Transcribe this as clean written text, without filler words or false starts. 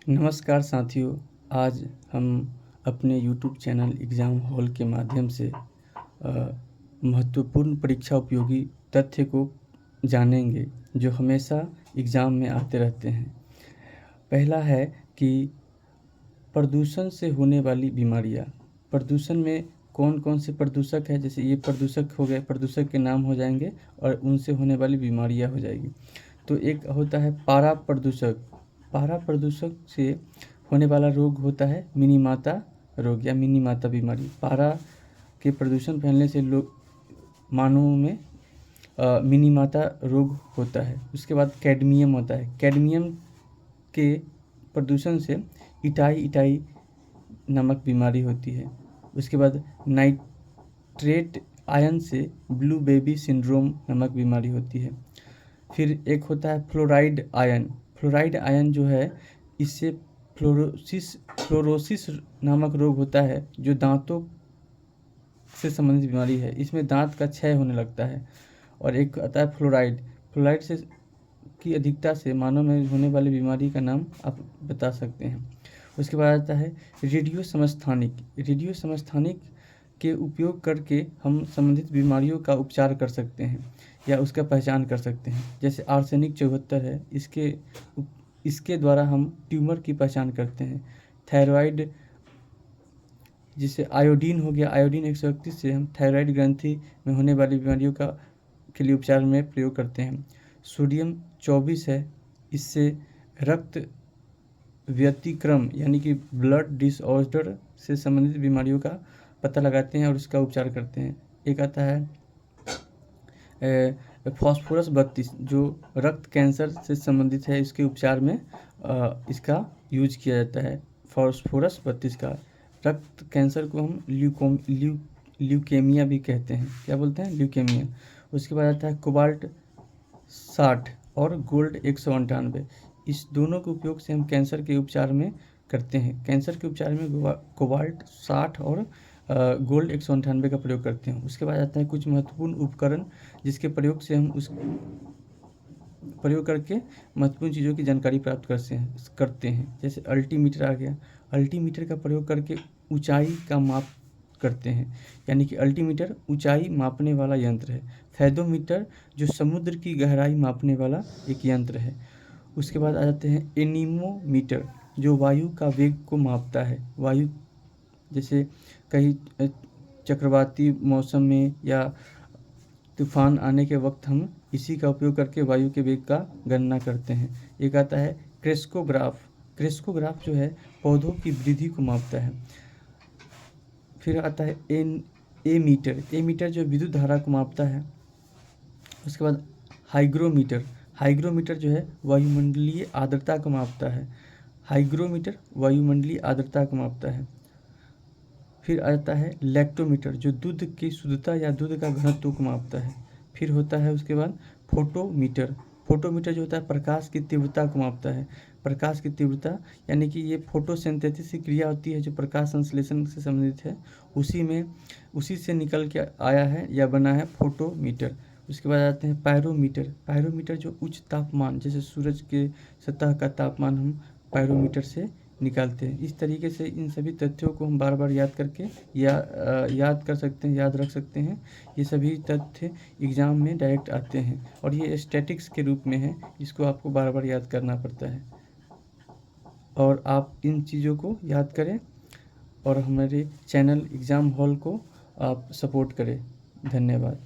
नमस्कार साथियों। आज हम अपने YouTube चैनल एग्ज़ाम हॉल के माध्यम से महत्वपूर्ण परीक्षा उपयोगी तथ्य को जानेंगे जो हमेशा एग्ज़ाम में आते रहते हैं। पहला है कि प्रदूषण से होने वाली बीमारियां। प्रदूषण में कौन कौन से प्रदूषक है, जैसे ये प्रदूषक हो गए, प्रदूषक के नाम हो जाएंगे और उनसे होने वाली बीमारियां हो जाएगी। तो एक होता है पारा प्रदूषक। पारा प्रदूषक से होने वाला रोग होता है मिनीमाता रोग या मिनीमाता बीमारी। पारा के प्रदूषण फैलने से लोग मानवों में मिनीमाता रोग होता है। उसके बाद कैडमियम होता है। कैडमियम के प्रदूषण से इटाई नामक बीमारी होती है। उसके बाद नाइट्रेट आयन से ब्लू बेबी सिंड्रोम नामक बीमारी होती है। फिर एक होता है फ्लोराइड आयन। फ्लोराइड आयन जो है, इससे फ्लोरोसिस नामक रोग होता है जो दांतों से संबंधित बीमारी है। इसमें दांत का क्षय होने लगता है। और एक आता है फ्लोराइड से की अधिकता से मानव में होने वाली बीमारी का नाम आप बता सकते हैं। उसके बाद आता है रेडियो समस्थानिक। रेडियो समस्थानिक के उपयोग करके हम संबंधित बीमारियों का उपचार कर सकते हैं या उसका पहचान कर सकते हैं। जैसे आर्सेनिक 74 है, इसके द्वारा हम ट्यूमर की पहचान करते हैं। थायराइड, जिसे आयोडीन हो गया, आयोडीन 131 से हम थायराइड ग्रंथि में होने वाली बीमारियों के लिए उपचार में प्रयोग करते हैं। सोडियम 24 है, इससे रक्त व्यतिक्रम यानी कि ब्लड डिसऑर्डर से संबंधित बीमारियों का पता लगाते हैं और उसका उपचार करते हैं। एक आता है फास्फोरस 32 जो रक्त कैंसर से संबंधित है। इसके उपचार में इसका यूज किया जाता है। फास्फोरस 32 का रक्त कैंसर को हम ल्यूकेमिया भी कहते हैं। क्या बोलते हैं? ल्यूकेमिया। उसके बाद आता है कोबाल्ट 60 और गोल्ड 198। इस दोनों के उपयोग से हम कैंसर के उपचार में करते हैं। कैंसर के उपचार में कोबाल्ट 60 और गोल्ड 198 का प्रयोग करते हैं। उसके बाद आते हैं कुछ महत्वपूर्ण उपकरण जिसके प्रयोग से हम उस प्रयोग करके महत्वपूर्ण चीज़ों की जानकारी प्राप्त करते हैं। जैसे अल्टीमीटर आ गया। अल्टीमीटर का प्रयोग करके ऊंचाई का माप करते हैं, यानी कि अल्टीमीटर ऊंचाई मापने वाला यंत्र है। फेदोमीटर जो समुद्र की गहराई मापने वाला एक यंत्र है। उसके बाद आ जाते हैं एनीमोमीटर जो वायु का वेग को मापता है। वायु जैसे कहीं चक्रवाती मौसम में या तूफान आने के वक्त हम इसी का उपयोग करके वायु के वेग का गणना करते हैं। एक आता है क्रेस्कोग्राफ। क्रेस्कोग्राफ जो है पौधों की वृद्धि को मापता है। फिर आता है एमीटर। एमीटर जो विद्युत धारा को मापता है। उसके बाद हाइग्रोमीटर। हाइग्रोमीटर जो है वायुमंडलीय आर्द्रता को मापता है। हाइग्रोमीटर वायुमंडलीय आर्द्रता को मापता है। फिर आता है लैक्टोमीटर जो दूध की शुद्धता या दूध का घनत्व को मापता है। फिर होता है उसके बाद फोटोमीटर। फोटोमीटर जो होता है प्रकाश की तीव्रता को मापता है। प्रकाश की तीव्रता यानी कि ये फोटोसिंथेसिस की क्रिया होती है जो प्रकाश संश्लेषण से संबंधित है, उसी से निकल के आया है या बना है फोटोमीटर। उसके बाद आते हैं पायरोमीटर। पायरोमीटर जो उच्च तापमान जैसे सूरज के सतह का तापमान हम पायरोमीटर से निकालते हैं। इस तरीके से इन सभी तथ्यों को हम बार बार याद करके याद कर सकते हैं, याद रख सकते हैं। ये सभी तथ्य एग्ज़ाम में डायरेक्ट आते हैं और ये स्टैटिक्स के रूप में है, इसको आपको बार बार याद करना पड़ता है। और आप इन चीज़ों को याद करें और हमारे चैनल एग्ज़ाम हॉल को आप सपोर्ट करें। धन्यवाद।